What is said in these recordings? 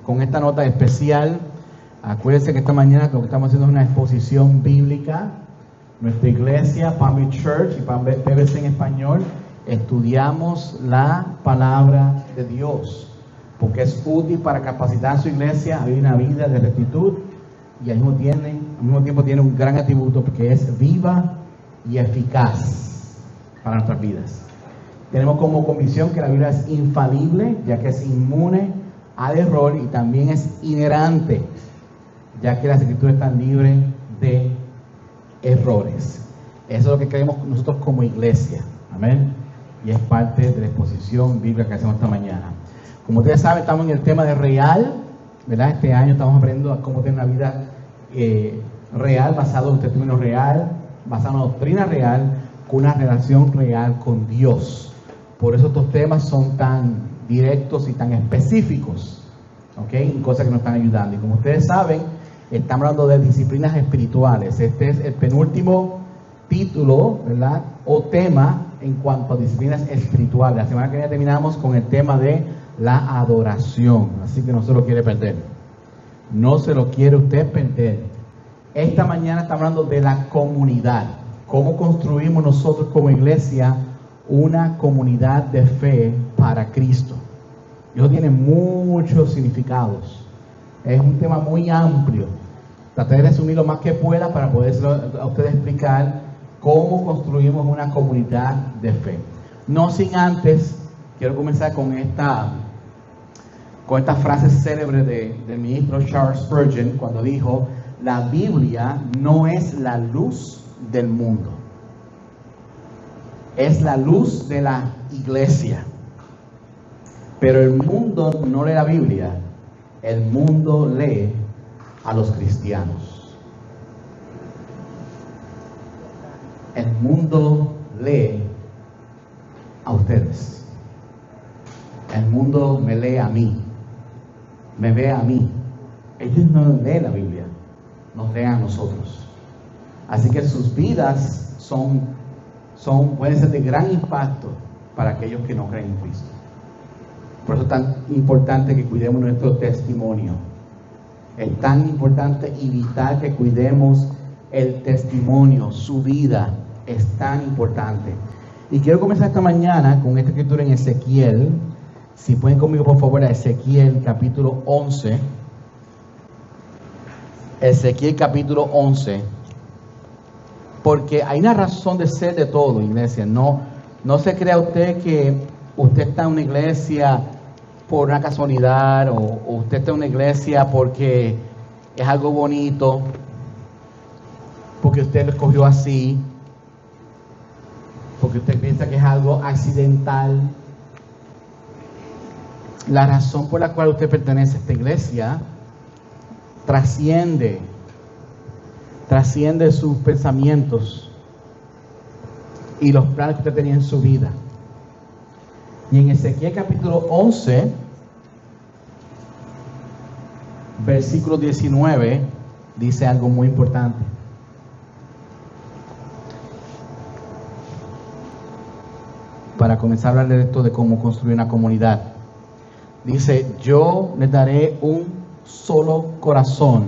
con esta nota especial. Acuérdense que esta mañana lo que estamos haciendo es una exposición bíblica. Nuestra iglesia, Palm Beach Church y PBC en español, estudiamos la palabra de Dios, porque es útil para capacitar a su iglesia a vivir una vida de rectitud y al mismo tiempo tiene un gran atributo, porque es viva y eficaz para nuestras vidas. Tenemos como convicción que la Biblia es infalible, ya que es inmune al error, y también es inerrante, ya que las Escrituras están libres de errores. Eso es lo que creemos nosotros como iglesia. Amén. Y es parte de la exposición bíblica que hacemos esta mañana. Como ustedes saben, estamos en el tema de real, ¿verdad? Este año estamos aprendiendo a cómo tener una vida real, basado en un testimonio real, basado en una doctrina real, con una relación real con Dios. Por eso estos temas son tan directos y tan específicos, ¿ok? Y cosas que nos están ayudando. Y como ustedes saben, estamos hablando de disciplinas espirituales. Este es el penúltimo título, ¿verdad? O tema en cuanto a disciplinas espirituales. La semana que viene terminamos con el tema de la adoración. Así que no se lo quiere perder. No se lo quiere usted perder. Esta mañana estamos hablando de la comunidad. Cómo construimos nosotros como iglesia una comunidad de fe para Cristo. Y eso tiene muchos significados. Es un tema muy amplio. Trataré de resumir lo más que pueda para poder a ustedes explicar cómo construimos una comunidad de fe. No sin antes, quiero comenzar con esta frase célebre del ministro Charles Spurgeon, cuando dijo: la Biblia no es la luz del mundo, es la luz de la iglesia. Pero el mundo no lee la Biblia, el mundo lee a los cristianos. El mundo lee a ustedes. El mundo me lee a mí, me ve a mí. Ellos no leen la Biblia, nos leen a nosotros. Así que sus vidas pueden ser de gran impacto para aquellos que no creen en Cristo. Por eso es tan importante que cuidemos nuestro testimonio. Es tan importante y vital que cuidemos el testimonio. Su vida es tan importante. Y quiero comenzar esta mañana con esta escritura en Ezequiel. Si pueden conmigo, por favor, a Ezequiel capítulo 11. Ezequiel capítulo 11. Porque hay una razón de ser de todo, iglesia. No se crea usted que usted está en una iglesia por una casualidad, o usted está en una iglesia porque es algo bonito, porque usted lo escogió así, porque usted piensa que es algo accidental. La razón por la cual usted pertenece a esta iglesia trasciende sus pensamientos y los planes que usted tenía en su vida. Y en Ezequiel capítulo 11, versículo 19, dice algo muy importante. Para comenzar a hablar de esto, de cómo construir una comunidad. Dice: yo les daré un solo corazón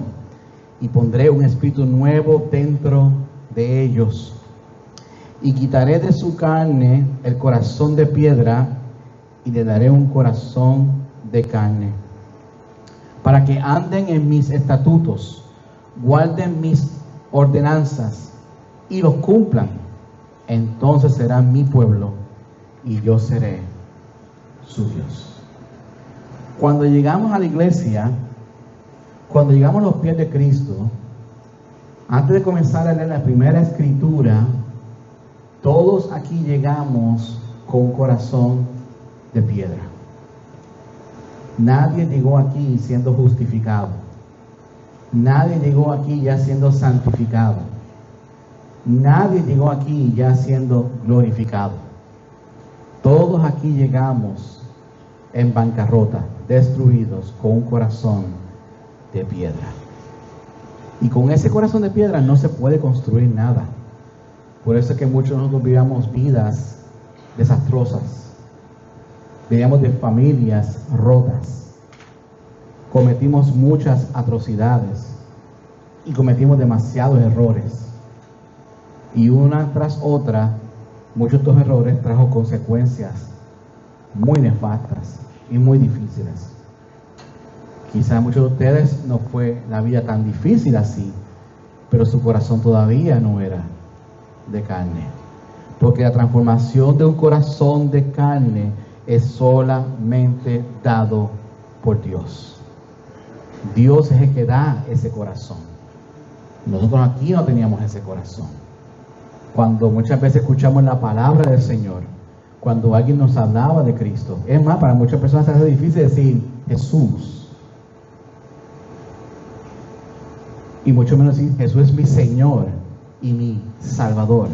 y pondré un espíritu nuevo dentro de ellos. Y quitaré de su carne el corazón de piedra y le daré un corazón de carne, para que anden en mis estatutos, guarden mis ordenanzas y los cumplan. Entonces serán mi pueblo y yo seré su Dios. Cuando llegamos a la iglesia, cuando llegamos a los pies de Cristo, antes de comenzar a leer la primera escritura, todos aquí llegamos con un corazón de piedra. Nadie llegó aquí siendo justificado. Nadie llegó aquí ya siendo santificado. Nadie llegó aquí ya siendo glorificado. Todos aquí llegamos en bancarrota, destruidos, con un corazón de piedra. Y con ese corazón de piedra no se puede construir nada. Por eso es que muchos de nosotros vivamos vidas desastrosas. Veníamos de familias rotas. cometimos muchas atrocidades y cometimos demasiados errores. Y una tras otra, muchos de estos errores trajo consecuencias muy nefastas y muy difíciles. Quizás muchos de ustedes no fue la vida tan difícil así, pero su corazón todavía no era de carne. Porque la transformación de un corazón de carne es solamente dado por Dios. Dios es el que da ese corazón. Nosotros aquí no teníamos ese corazón. Cuando muchas veces escuchamos la palabra del Señor, cuando alguien nos hablaba de Cristo, es más, para muchas personas se hace difícil decir Jesús. Y mucho menos decir Jesús es mi Señor y mi Salvador.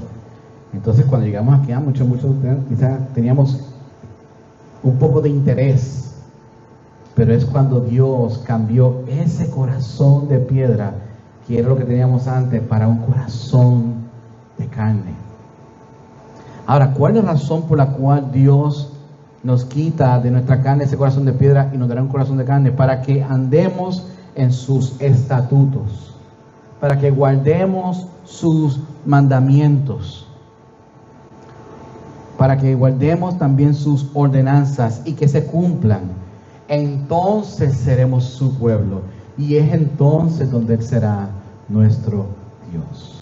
Entonces cuando llegamos aquí, muchos de ustedes quizás teníamos un poco de interés, pero es cuando Dios cambió ese corazón de piedra, que era lo que teníamos antes, para un corazón de carne. Ahora, ¿cuál es la razón por la cual Dios nos quita de nuestra carne ese corazón de piedra y nos dará un corazón de carne? Para que andemos en sus estatutos, para que guardemos sus mandamientos, para que guardemos también sus ordenanzas y que se cumplan. Entonces seremos su pueblo, y es entonces donde Él será nuestro Dios.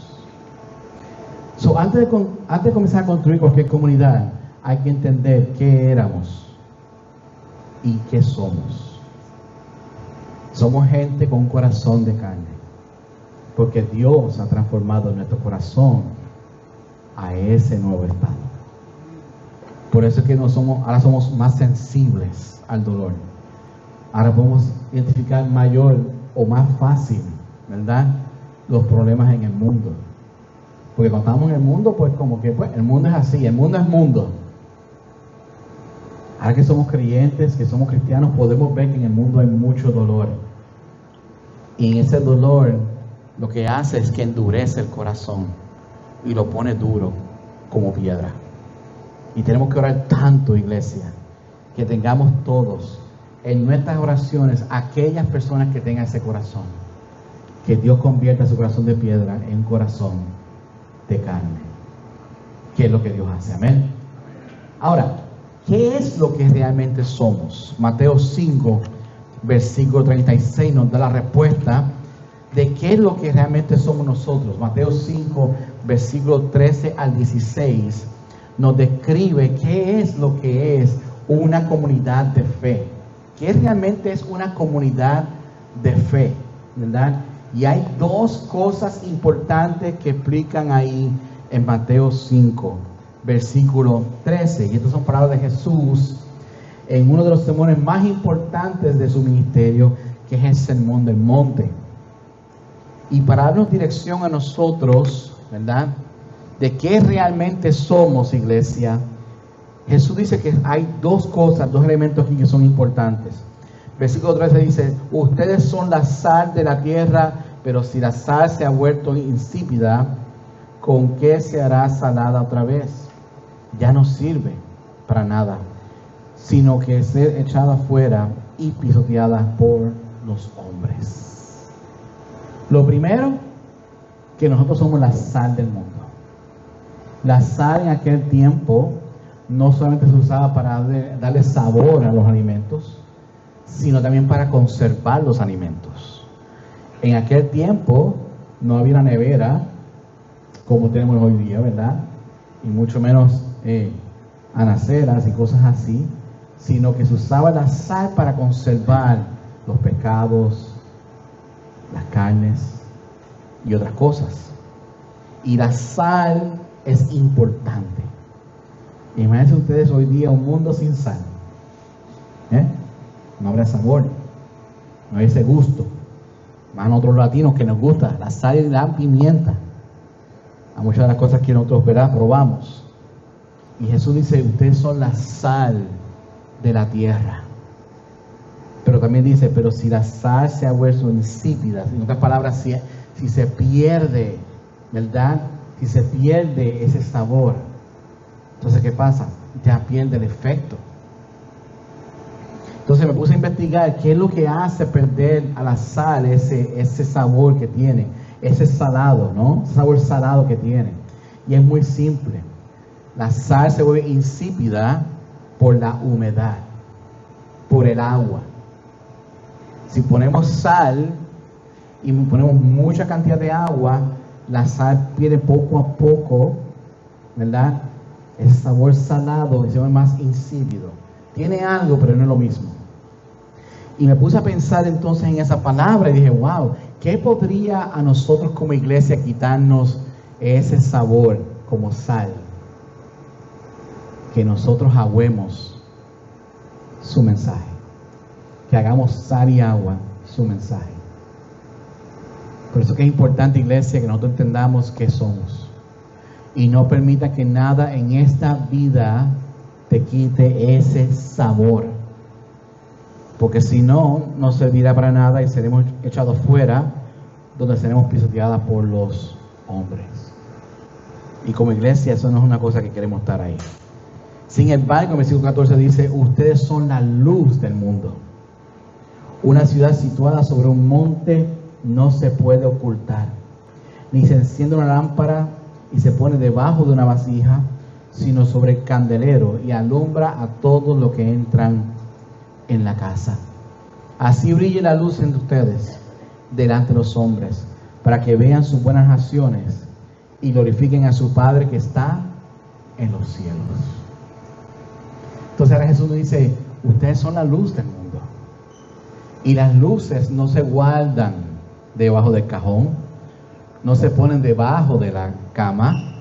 Antes de comenzar a construir cualquier comunidad, hay que entender qué éramos y qué somos. Somos gente con un corazón de carne, porque Dios ha transformado nuestro corazón a ese nuevo estado. Por eso es que ahora somos más sensibles al dolor. Ahora podemos identificar mayor o más fácil, ¿verdad?, los problemas en el mundo. Porque cuando estamos en el mundo, pues como que el mundo es así, el mundo es mundo. Ahora que somos creyentes, que somos cristianos, podemos ver que en el mundo hay mucho dolor. Y en ese dolor lo que hace es que endurece el corazón y lo pone duro como piedra. Y tenemos que orar tanto, iglesia, que tengamos todos en nuestras oraciones aquellas personas que tengan ese corazón, que Dios convierta su corazón de piedra en un corazón de carne, que es lo que Dios hace. Amén. Ahora, ¿qué es lo que realmente somos? Mateo 5, versículo 36 nos da la respuesta de qué es lo que realmente somos nosotros. Mateo 5, versículo 13 al 16 nos describe qué es lo que es una comunidad de fe, qué realmente es una comunidad de fe, ¿verdad? Y hay dos cosas importantes que explican ahí en Mateo 5, versículo 13. Y estas son palabras de Jesús en uno de los sermones más importantes de su ministerio, que es el Sermón del Monte. Y para darnos dirección a nosotros, ¿verdad?, de qué realmente somos, iglesia, Jesús dice que hay dos cosas, dos elementos aquí que son importantes. Versículo 13 dice: ustedes son la sal de la tierra, pero si la sal se ha vuelto insípida, ¿con qué se hará salada otra vez? Ya no sirve para nada, sino que ser echada fuera y pisoteada por los hombres. Lo primero, que nosotros somos la sal del mundo. La sal en aquel tiempo no solamente se usaba para darle sabor a los alimentos, sino también para conservar los alimentos. En aquel tiempo no había una nevera como tenemos hoy día, ¿verdad? Y mucho menos anaceras y cosas así, sino que se usaba la sal para conservar los pescados, las carnes y otras cosas. Y la sal es importante. Imagínense ustedes hoy día un mundo sin sal. No habrá sabor, no hay ese gusto. Más nosotros latinos que nos gusta la sal y la pimienta, a muchas de las cosas que nosotros, ¿verdad?, probamos. Y Jesús dice: ustedes son la sal de la tierra. Pero también dice: pero si la sal se ha vuelto insípida, en otras palabras, si se pierde, ¿verdad?, si se pierde ese sabor, entonces ¿qué pasa? Ya pierde el efecto. Entonces me puse a investigar qué es lo que hace perder a la sal ese sabor que tiene, ese salado, ¿no? Ese sabor salado que tiene. Y es muy simple. La sal se vuelve insípida por la humedad, por el agua. Si ponemos sal y ponemos mucha cantidad de agua, la sal pierde poco a poco, ¿verdad? El sabor salado se vuelve más insípido. Tiene algo, pero no es lo mismo. Y me puse a pensar entonces en esa palabra y dije, wow, ¿qué podría a nosotros como iglesia quitarnos ese sabor como sal? Que nosotros aguemos su mensaje. Que hagamos sal y agua su mensaje. Por eso que es importante, iglesia, que nosotros entendamos qué somos. Y no permita que nada en esta vida te quite ese sabor. Porque si no, no servirá para nada y seremos echados fuera, donde seremos pisoteadas por los hombres. Y como iglesia, eso no es una cosa que queremos estar ahí. Sin embargo, el versículo 14 dice, ustedes son la luz del mundo. Una ciudad situada sobre un monte no se puede ocultar. Ni se enciende una lámpara y se pone debajo de una vasija, sino sobre el candelero y alumbra a todos los que entran en la casa. Así brille la luz entre ustedes delante de los hombres, para que vean sus buenas acciones y glorifiquen a su Padre que está en los cielos. Entonces ahora Jesús nos dice, ustedes son la luz del mundo. Y las luces no se guardan debajo del cajón, no se ponen debajo de la cama,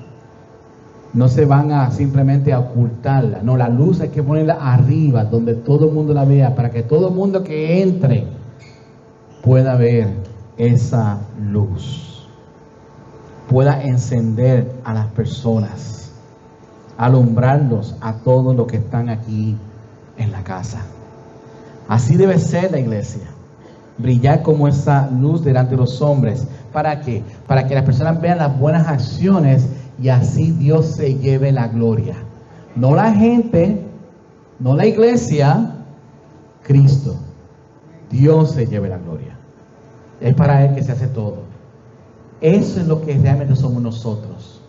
no se van a simplemente a ocultarla. No, la luz hay que ponerla arriba, donde todo el mundo la vea, para que todo el mundo que entre pueda ver esa luz, pueda encender a las personas, alumbrarlos a todos los que están aquí en la casa. Así debe ser la iglesia, brillar como esa luz delante de los hombres. ¿Para qué? Para que las personas vean las buenas acciones y así Dios se lleve la gloria. No la gente, no la iglesia, Cristo. Dios se lleve la gloria. Es para Él que se hace todo. Eso es lo que realmente somos nosotros.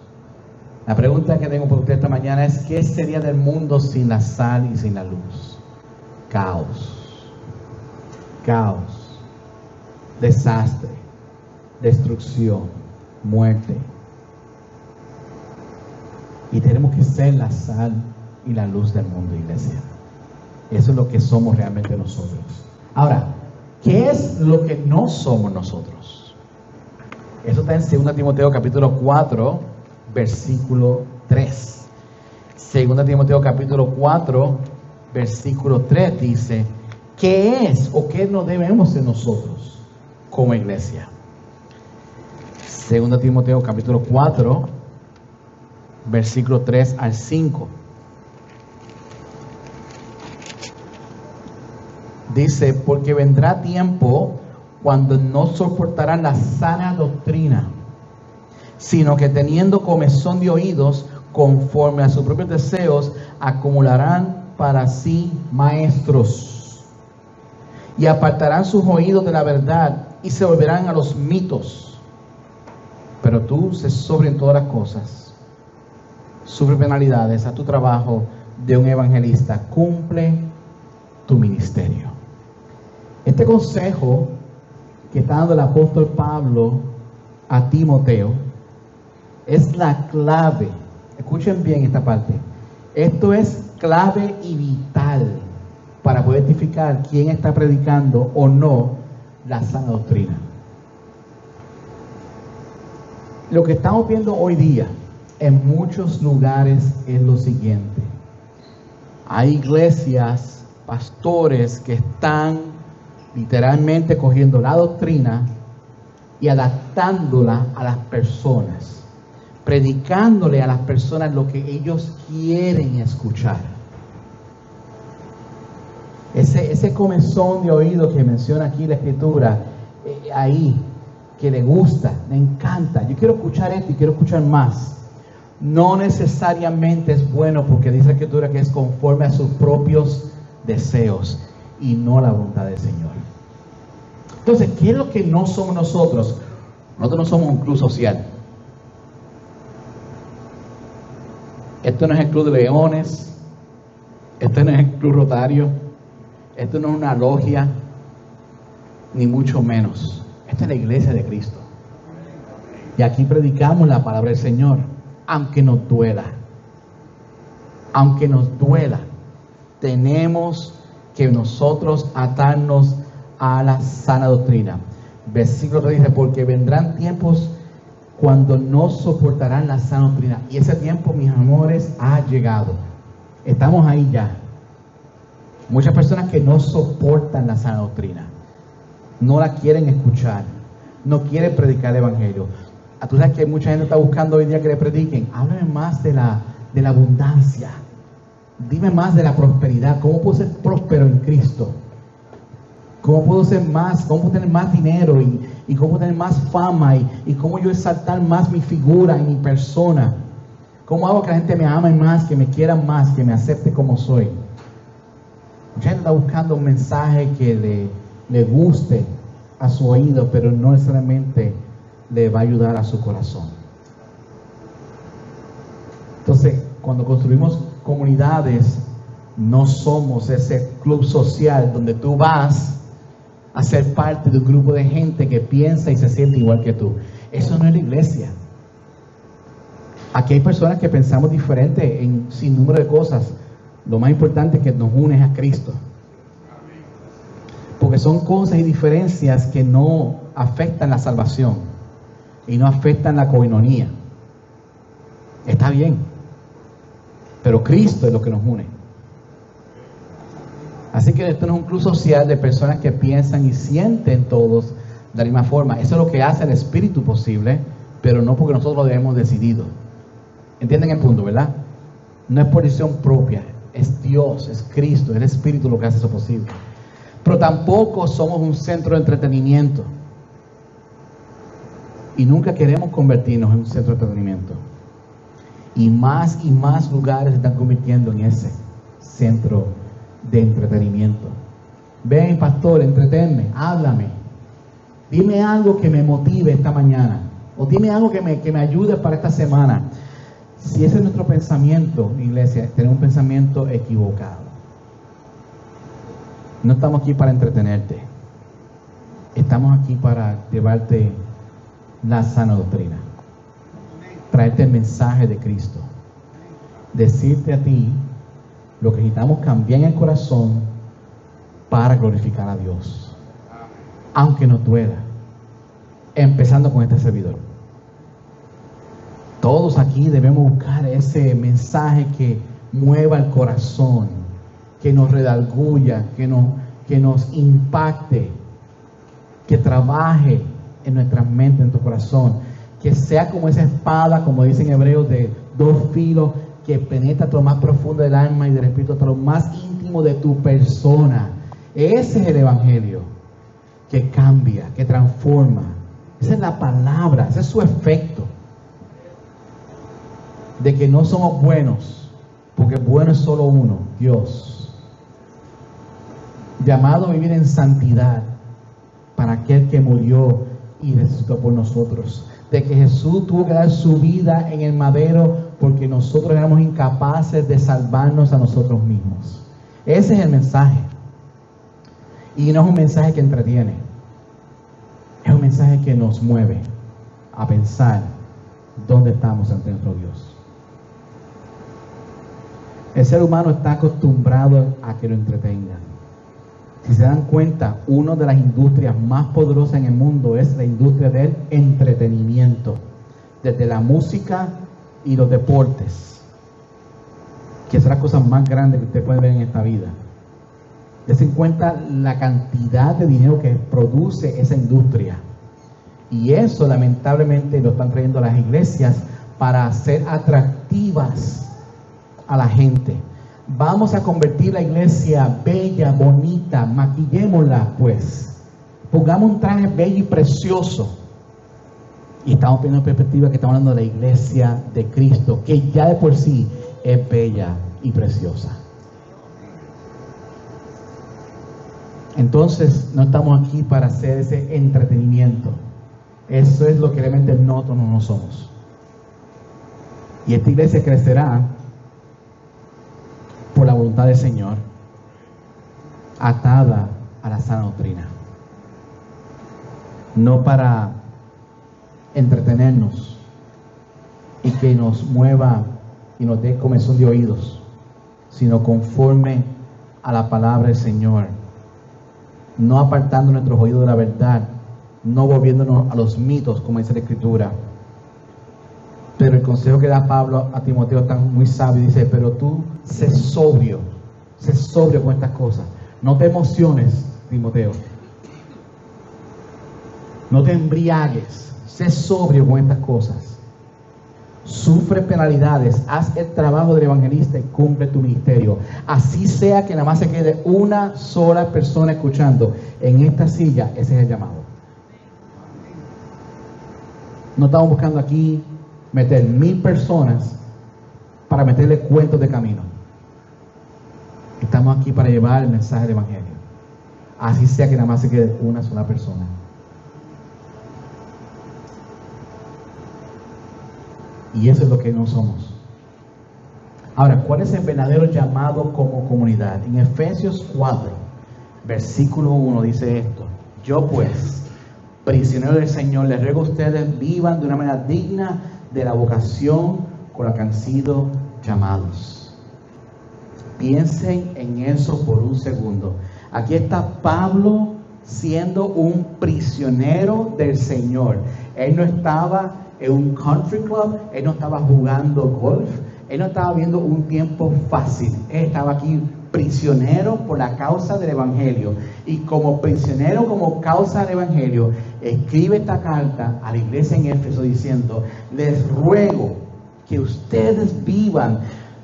La pregunta que tengo para usted esta mañana es, ¿qué sería del mundo sin la sal y sin la luz? Caos. Caos. Desastre. Destrucción. Muerte. Y tenemos que ser la sal y la luz del mundo, iglesia. Eso es lo que somos realmente nosotros. Ahora, ¿qué es lo que no somos nosotros? Eso está en 2 Timoteo capítulo 4, versículo 3. 2 Timoteo capítulo 4, versículo 3 dice, ¿qué es o qué no debemos ser nosotros como iglesia? 2 Timoteo capítulo 4, versículo 3 al 5. Dice, porque vendrá tiempo cuando no soportarán la sana doctrina, sino que teniendo comezón de oídos, conforme a sus propios deseos, acumularán para sí maestros, y apartarán sus oídos de la verdad, y se volverán a los mitos. Pero tú sé sobrio en todas las cosas, sufre penalidades, a tu trabajo de un evangelista, cumple tu ministerio. Este consejo que está dando el apóstol Pablo a Timoteo es la clave. Escuchen bien esta parte. Esto es clave y vital para poder identificar quién está predicando o no la sana doctrina. Lo que estamos viendo hoy día en muchos lugares es lo siguiente. Hay iglesias, pastores que están literalmente cogiendo la doctrina y adaptándola a las personas, predicándole a las personas lo que ellos quieren escuchar. Ese comezón de oído que menciona aquí la escritura, ahí, que le gusta, le encanta, yo quiero escuchar esto y quiero escuchar más. No necesariamente es bueno, porque dice la escritura que es conforme a sus propios deseos. y no la voluntad del Señor. Entonces, ¿qué es lo que no somos nosotros? Nosotros no somos un club social. Esto no es el Club de Leones, esto no es el Club Rotario, esto no es una logia, ni mucho menos. Esta es la iglesia de Cristo. Y aquí predicamos la palabra del Señor, aunque nos duela. Aunque nos duela, tenemos que nosotros atarnos a la sana doctrina. Versículo 3 dice, porque vendrán tiempos cuando no soportarán la sana doctrina. Y ese tiempo, mis amores, ha llegado. Estamos ahí ya. Muchas personas que no soportan la sana doctrina, no la quieren escuchar, no quieren predicar el evangelio. Tú sabes que mucha gente está buscando hoy día que le prediquen. Háblame más de la abundancia. Dime más de la prosperidad. ¿Cómo puedo ser próspero en Cristo? ¿Cómo puedo ser más? ¿Cómo puedo tener más dinero? Y cómo tener más fama? Y cómo yo exaltar más mi figura y mi persona. ¿Cómo hago que la gente me ame más, que me quiera más, que me acepte como soy? Mucha gente está buscando un mensaje que le guste a su oído, pero no necesariamente le va a ayudar a su corazón. Entonces, cuando construimos comunidades, no somos ese club social donde tú vas a ser parte de un grupo de gente que piensa y se siente igual que tú. Eso no es la iglesia. Aquí hay personas que pensamos diferente en sin número de cosas. Lo más importante es que nos unes a Cristo. Porque son cosas y diferencias que no afectan la salvación y no afectan la coinonía. Está bien, pero Cristo es lo que nos une. Así que esto no es un club social de personas que piensan y sienten todos de la misma forma. Eso es lo que hace el Espíritu posible, pero no porque nosotros lo debemos decidido. ¿Entienden el punto, verdad? No es por decisión propia, es Dios, es Cristo, es el Espíritu lo que hace eso posible. Pero tampoco somos un centro de entretenimiento. Y nunca queremos convertirnos en un centro de entretenimiento. Y más lugares se están convirtiendo en ese centro de entretenimiento. Ven, pastor, entretenme, háblame. Dime algo que me motive esta mañana. O dime algo que me ayude para esta semana. Si ese es nuestro pensamiento, iglesia, tenemos un pensamiento equivocado. No estamos aquí para entretenerte. Estamos aquí para llevarte la sana doctrina. Traerte el mensaje de Cristo. Decirte a ti lo que necesitamos cambiar en el corazón para glorificar a Dios. Aunque nos duela. Empezando con este servidor. Todos aquí debemos buscar ese mensaje que mueva el corazón, que nos redarguya, que nos impacte, que trabaje en nuestra mente, en tu corazón, que sea como esa espada, como dicen hebreos, de 2 filos, que penetra hasta lo más profundo del alma y del espíritu, hasta lo más íntimo de tu persona. Ese es el evangelio que cambia, que transforma. Esa es la palabra, ese es su efecto. De que no somos buenos, porque bueno es solo uno, Dios. Llamado a vivir en santidad para aquel que murió y resucitó por nosotros. De que Jesús tuvo que dar su vida en el madero porque nosotros éramos incapaces de salvarnos a nosotros mismos. Ese es el mensaje. Y no es un mensaje que entretiene. Es un mensaje que nos mueve a pensar dónde estamos ante nuestro Dios. El ser humano está acostumbrado a que lo entretengan. Si se dan cuenta, una de las industrias más poderosas en el mundo es la industria del entretenimiento. Desde la música y los deportes, que son las cosas más grandes que usted puede ver en esta vida. Dense en cuenta la cantidad de dinero que produce esa industria. Y eso lamentablemente lo están trayendo a las iglesias para hacer atractivas a la gente. Vamos a convertir la iglesia bella, bonita, maquillémosla pues. Pongamos un traje bello y precioso. Y estamos viendo en perspectiva que estamos hablando de la iglesia de Cristo, que ya de por sí es bella y preciosa. Entonces no estamos aquí para hacer ese entretenimiento. Eso es lo que realmente nosotros no somos. Y esta iglesia crecerá por la voluntad del Señor, atada a la sana doctrina. No para entretenernos y que nos mueva y nos dé comezón de oídos, sino conforme a la palabra del Señor, no apartando nuestros oídos de la verdad, no volviéndonos a los mitos, como dice la Escritura. Pero el consejo que da Pablo a Timoteo está muy sabio, dice: pero tú sé sobrio con estas cosas. No te emociones, Timoteo. No te embriagues, sé sobrio con estas cosas. Sufre penalidades, haz el trabajo del evangelista y cumple tu ministerio. Así sea que nada más se quede una sola persona escuchando en esta silla, ese es el llamado. No estamos buscando aquí meter 1000 personas para meterle cuentos de camino. Estamos aquí para llevar el mensaje del evangelio. Así sea que nada más se quede una sola persona. Y eso es lo que no somos. Ahora, ¿cuál es el verdadero llamado como comunidad? En Efesios 4, versículo 1 dice esto: yo pues, prisionero del Señor, les ruego a ustedes vivan de una manera digna de la vocación con la que han sido llamados. Piensen en eso por un segundo. Aquí está Pablo siendo un prisionero del Señor. Él no estaba en un country club, él no estaba jugando golf, él no estaba viendo un tiempo fácil. Él estaba aquí prisionero por la causa del evangelio, y como prisionero, como causa del evangelio, escribe esta carta a la iglesia en Éfeso diciendo: les ruego que ustedes vivan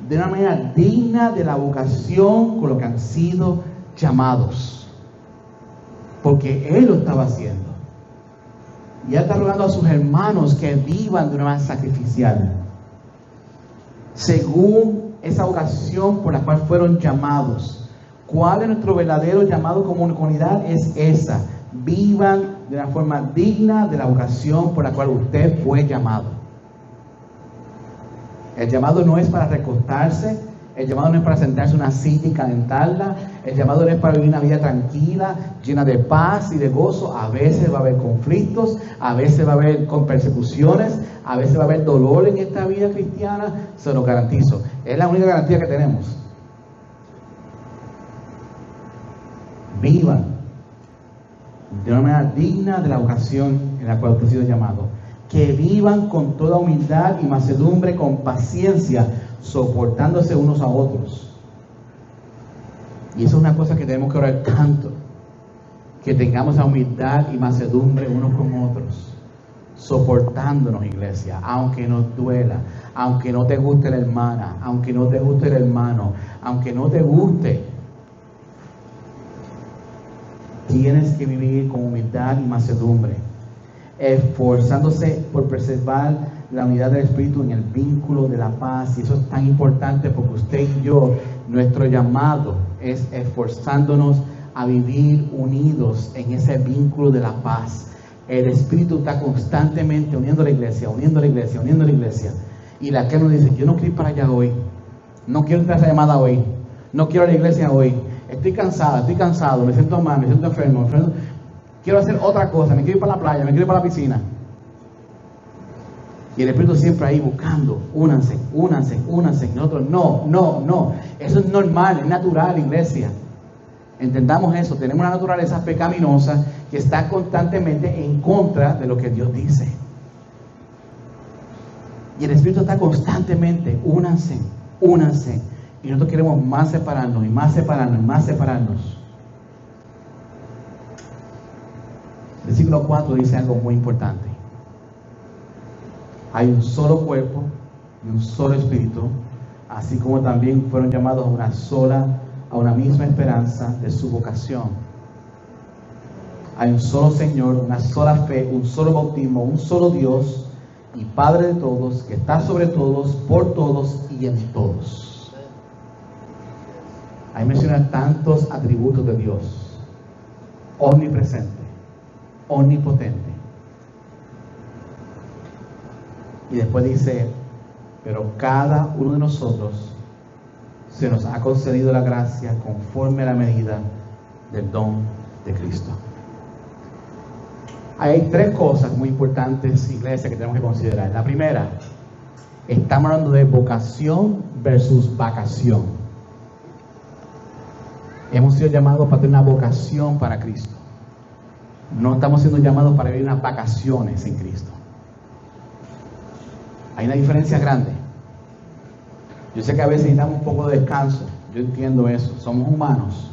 de una manera digna de la vocación con lo que han sido llamados, porque él lo estaba haciendo. Y él está rogando a sus hermanos que vivan de una manera sacrificial, según esa vocación por la cual fueron llamados. ¿Cuál es nuestro verdadero llamado como comunidad? Es esa: vivan de una forma digna de la vocación por la cual usted fue llamado. El llamado no es para recostarse, el llamado no es para sentarse en una silla y calentarla, el llamado no es para vivir una vida tranquila, llena de paz y de gozo. A veces va a haber conflictos, a veces va a haber persecuciones, a veces va a haber dolor en esta vida cristiana, se lo garantizo. Es la única garantía que tenemos. Vivan de una manera digna de la vocación en la cual usted ha sido llamado. Que vivan con toda humildad y mansedumbre, con paciencia, soportándose unos a otros. Y eso es una cosa que tenemos que orar tanto, que tengamos la humildad y mansedumbre unos con otros, soportándonos, iglesia, aunque nos duela, aunque no te guste la hermana, aunque no te guste el hermano, aunque no te guste. Tienes que vivir con humildad y mansedumbre, esforzándose por preservar la unidad del Espíritu en el vínculo de la paz. Y eso es tan importante porque usted y yo, nuestro llamado es esforzándonos a vivir unidos en ese vínculo de la paz. El Espíritu está constantemente uniendo la iglesia, uniendo la iglesia, uniendo la iglesia. Y la que nos dice: yo no quiero ir para allá hoy, no quiero entrar a esa llamada hoy, no quiero ir a la iglesia hoy, estoy cansada, estoy cansado, me siento mal, me siento enfermo. Quiero hacer otra cosa, me quiero ir para la playa, me quiero ir para la piscina. Y el Espíritu siempre ahí buscando: únanse, únanse, únanse. Y nosotros: no. Eso es normal, es natural, iglesia. Entendamos eso. Tenemos una naturaleza pecaminosa que está constantemente en contra de lo que Dios dice. Y el Espíritu está constantemente: únanse, únanse. Y nosotros queremos más separarnos, y más separarnos, y más separarnos. Versículo 4 dice algo muy importante: hay un solo cuerpo y un solo espíritu, así como también fueron llamados a una misma esperanza de su vocación. Hay un solo Señor, una sola fe, un solo bautismo, un solo Dios y Padre de todos, que está sobre todos, por todos y en todos. Ahí menciona tantos atributos de Dios. omnipresente, omnipotente. Y después dice, pero cada uno de nosotros se nos ha concedido la gracia conforme a la medida del don de Cristo. Hay tres cosas muy importantes, iglesia, que tenemos que considerar. La primera, estamos hablando de vocación versus vacación. Hemos sido llamados para tener una vocación para Cristo. No estamos siendo llamados para vivir unas vacaciones en Cristo. Hay una diferencia grande. Yo sé que a veces necesitamos un poco de descanso. Yo entiendo eso. Somos humanos.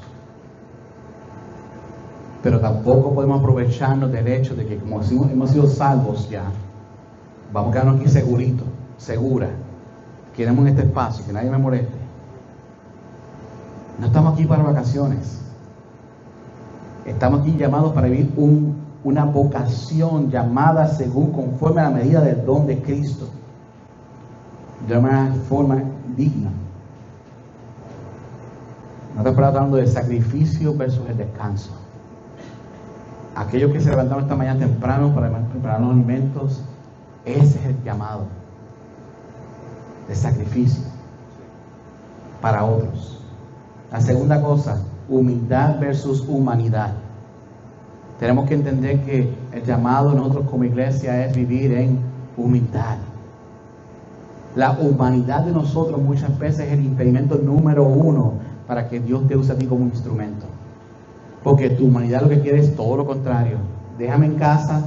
Pero tampoco podemos aprovecharnos del hecho de que como hemos sido salvos ya, vamos a quedarnos aquí seguritos, segura. Quedemos en este espacio, que nadie me moleste. No estamos aquí para vacaciones. Estamos aquí llamados para vivir una vocación llamada según, conforme a la medida del don de Cristo. De una forma digna. No te estoy hablando de sacrificio versus el descanso. Aquellos que se levantaron esta mañana temprano para preparar los alimentos, ese es el llamado de sacrificio para otros. La segunda cosa, humildad versus humanidad. Tenemos que entender que el llamado de nosotros como iglesia es vivir en humildad. La humanidad de nosotros muchas veces es el impedimento número uno para que Dios te use a ti como un instrumento. Porque tu humanidad lo que quiere es todo lo contrario. Déjame en casa,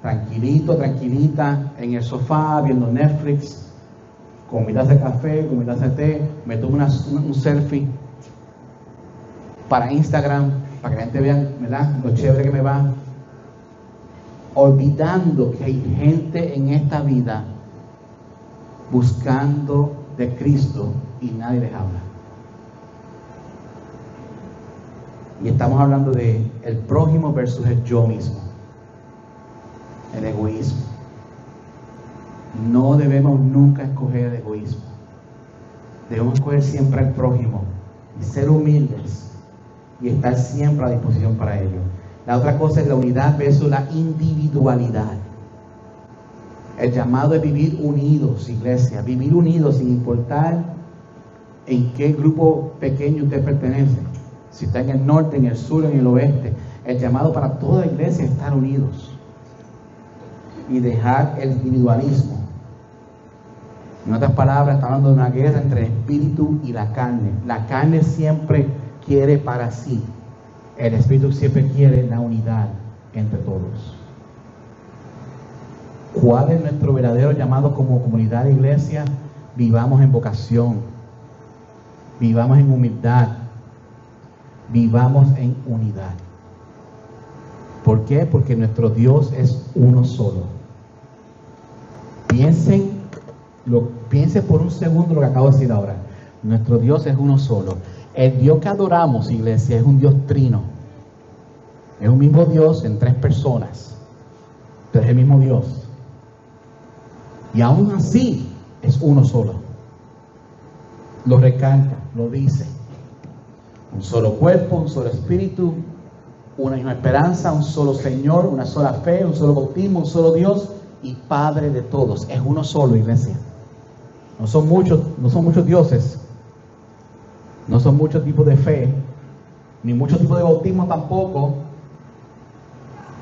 tranquilito, tranquilita, en el sofá, viendo Netflix, con mi taza de café, con mi taza de té, me tomo un selfie para Instagram, para que la gente vea, ¿verdad?, lo chévere que me va. Olvidando que hay gente en esta vida buscando de Cristo y nadie les habla. Y estamos hablando de el prójimo versus el yo mismo, el egoísmo. No debemos nunca escoger el egoísmo. Debemos escoger siempre al prójimo y ser humildes y estar siempre a disposición para ello. La otra cosa es la unidad versus la individualidad. El llamado es vivir unidos, iglesia, vivir unidos sin importar en qué grupo pequeño usted pertenece. Si está en el norte, en el sur, en el oeste. El llamado para toda iglesia es estar unidos y dejar el individualismo. En otras palabras, está hablando de una guerra entre el espíritu y la carne. La carne siempre quiere para sí. El espíritu siempre quiere la unidad entre todos. ¿Cuál es nuestro verdadero llamado como comunidad de iglesia? Vivamos en vocación, vivamos en humildad, vivamos en unidad. ¿Por qué? Porque nuestro Dios es uno solo. Piensen por un segundo lo que acabo de decir ahora. Nuestro Dios es uno solo. El Dios que adoramos, iglesia, es un Dios trino. Es un mismo Dios en tres personas, pero es el mismo Dios. Y aún así es uno solo. Lo recalca, lo dice. Un solo cuerpo, un solo espíritu, una misma esperanza, un solo Señor, una sola fe, un solo bautismo, un solo Dios y Padre de todos. Es uno solo, iglesia. No son muchos dioses, no son muchos tipos de fe, ni muchos tipos de bautismo tampoco,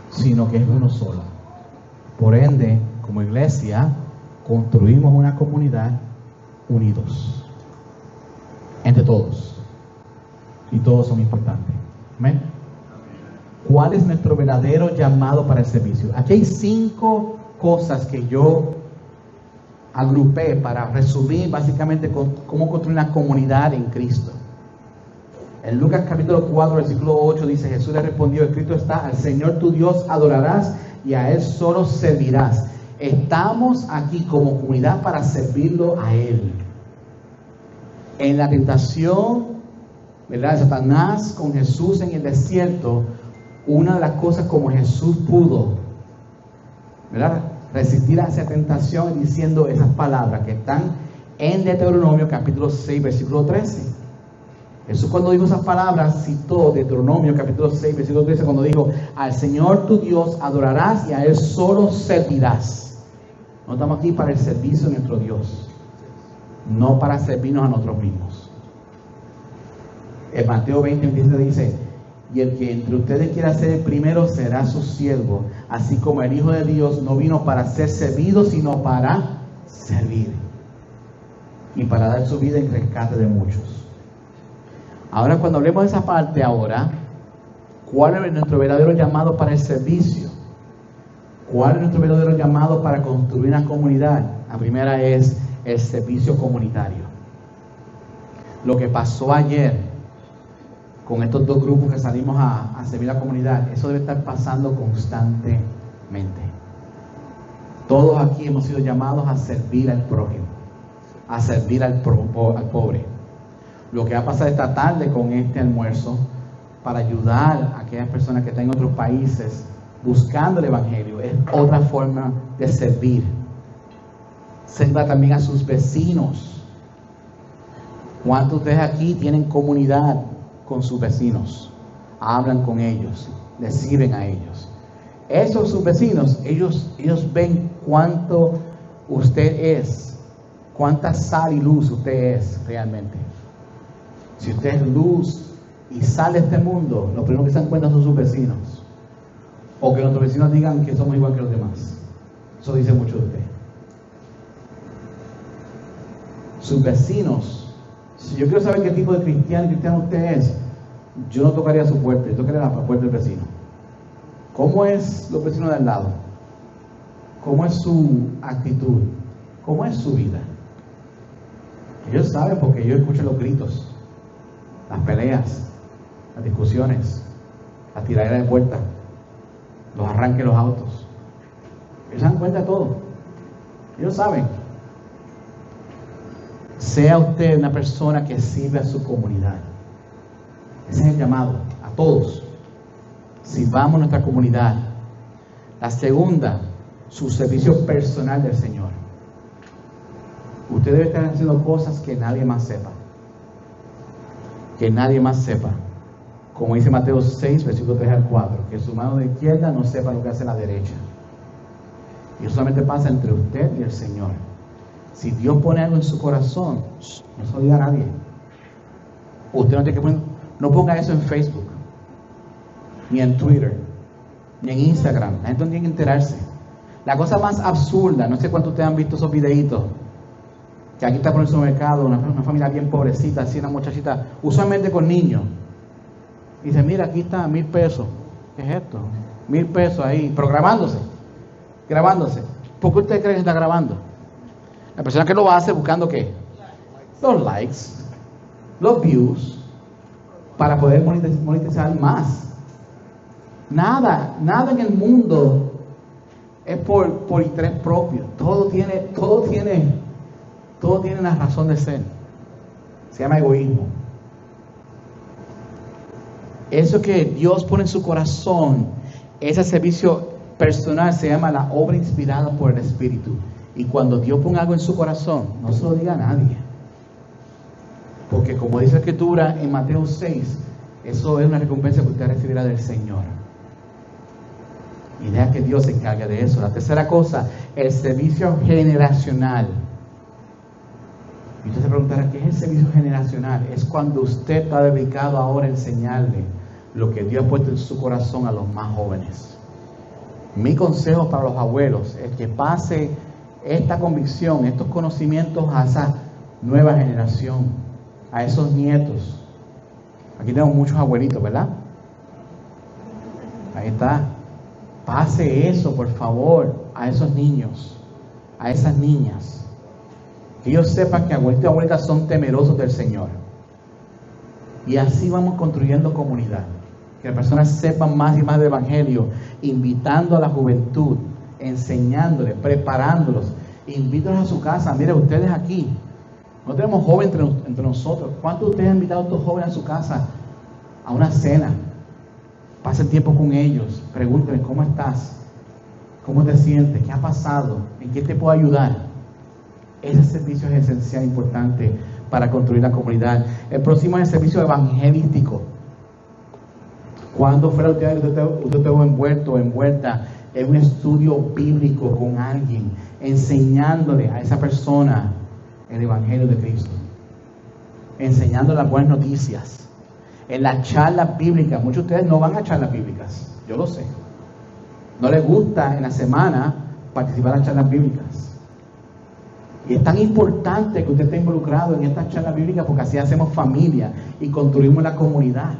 sino que es uno solo. Por ende, como iglesia, construimos una comunidad unidos entre todos, y todos son importantes. ¿Amén? ¿Cuál es nuestro verdadero llamado para el servicio? Aquí hay 5 cosas que yo agrupé para resumir básicamente cómo construir una comunidad en Cristo. En Lucas capítulo 4, versículo 8 dice: Jesús le respondió, escrito está, al Señor tu Dios adorarás y a Él solo servirás. Estamos aquí como comunidad para servirlo a Él. En la tentación, ¿verdad?, de Satanás con Jesús en el desierto, una de las cosas como Jesús pudo, ¿verdad?, resistir a esa tentación diciendo esas palabras que están en Deuteronomio capítulo 6, versículo 13. Jesús, cuando dijo esas palabras, citó Deuteronomio capítulo 6, versículo 13, cuando dijo: al Señor tu Dios adorarás y a Él solo servirás. No estamos aquí para el servicio de nuestro Dios, no para servirnos a nosotros mismos. En Mateo 20, 27 dice: y el que entre ustedes quiera ser el primero será su siervo, así como el Hijo de Dios no vino para ser servido, sino para servir y para dar su vida en rescate de muchos. Ahora, cuando hablemos de esa parte ahora, ¿cuál es nuestro verdadero llamado para el servicio? ¿Cuál es nuestro verdadero llamado para construir una comunidad? La primera es el servicio comunitario. Lo que pasó ayer con estos dos grupos que salimos a servir a la comunidad, eso debe estar pasando constantemente. Todos aquí hemos sido llamados a servir al prójimo, a servir al pobre. Lo que va a pasar esta tarde con este almuerzo, para ayudar a aquellas personas que están en otros países buscando el Evangelio, es otra forma de servir. Sirva también a sus vecinos. ¿Cuántos de ustedes aquí tienen comunidad con sus vecinos? Hablan con ellos, les sirven a ellos. Esos sus vecinos, ellos ven cuánto usted es, cuánta sal y luz usted es realmente. Si usted es luz y sal de este mundo, lo primero que se dan cuenta son sus vecinos. O que nuestros vecinos digan que somos igual que los demás. Eso dice mucho de usted. Sus vecinos, si yo quiero saber qué tipo de cristiano usted es, yo no tocaría su puerta, yo tocaría la puerta del vecino. ¿Cómo es los vecinos de al lado? ¿Cómo es su actitud? ¿Cómo es su vida? Ellos saben, porque ellos escuchan los gritos, las peleas, las discusiones, las tiraderas de puertas, los arranques de los autos. Ellos se dan cuenta de todo. Ellos saben. Sea usted una persona que sirve a su comunidad. Ese es el llamado a todos. Sirvamos nuestra comunidad. La segunda, su servicio personal del Señor. Usted debe estar haciendo cosas que nadie más sepa. Que nadie más sepa. Como dice Mateo 6, versículo 3 al 4. Que su mano de izquierda no sepa lo que hace la derecha. Y eso solamente pasa entre usted y el Señor. Si Dios pone algo en su corazón, no se lo diga a nadie. Usted no tiene que poner, no ponga eso en Facebook, ni en Twitter, ni en Instagram. La gente no tiene que enterarse. La cosa más absurda, no sé cuántos ustedes han visto esos videitos, que aquí está por el supermercado, una familia bien pobrecita, así una muchachita, usualmente con niños. Y dice: mira, aquí está, 1,000 pesos. ¿Qué es esto? 1,000 pesos ahí, pero grabándose. ¿Por qué usted cree que está grabando? La persona que lo hace buscando ¿qué? Los likes, los views, para poder monetizar más. Nada en el mundo es por interés propio. Todo tiene una razón de ser. Se llama egoísmo. Eso que Dios pone en su corazón, ese servicio personal, se llama la obra inspirada por el Espíritu. Y cuando Dios ponga algo en su corazón, no se lo diga a nadie. Porque como dice la Escritura en Mateo 6, eso es una recompensa que usted recibirá del Señor. Y deja que Dios se encargue de eso. La tercera cosa, el servicio generacional. Y usted se preguntará: ¿qué es el servicio generacional? Es cuando usted está dedicado ahora a enseñarle lo que Dios ha puesto en su corazón a los más jóvenes. Mi consejo para los abuelos es que pase esta convicción, estos conocimientos a esa nueva generación, a esos nietos. Aquí tenemos muchos abuelitos, ¿verdad? Ahí está. Pase eso, por favor, a esos niños, a esas niñas. Que ellos sepan que abuelitos y abuelitas son temerosos del Señor. Y así vamos construyendo comunidad. Que las personas sepan más y más del Evangelio, invitando a la juventud, enseñándoles, preparándolos. Invítalos a su casa. Mire, ustedes aquí, no tenemos jóvenes entre nosotros. ¿Cuántos de ustedes han invitado a estos jóvenes a su casa a una cena? Pasen tiempo con ellos. Pregúntenles: ¿cómo estás? ¿Cómo te sientes? ¿Qué ha pasado? ¿En qué te puedo ayudar? Ese servicio es esencial, importante para construir la comunidad. El próximo es el servicio evangelístico. ¿Cuándo fue la última vez que usted estuvo envuelto o envuelta en un estudio bíblico con alguien, enseñándole a esa persona el Evangelio de Cristo? Enseñándole las buenas noticias. En las charlas bíblicas, muchos de ustedes no van a charlas bíblicas, yo lo sé. No les gusta en la semana participar en las charlas bíblicas. Y es tan importante que usted esté involucrado en estas charlas bíblicas porque así hacemos familia y construimos la comunidad.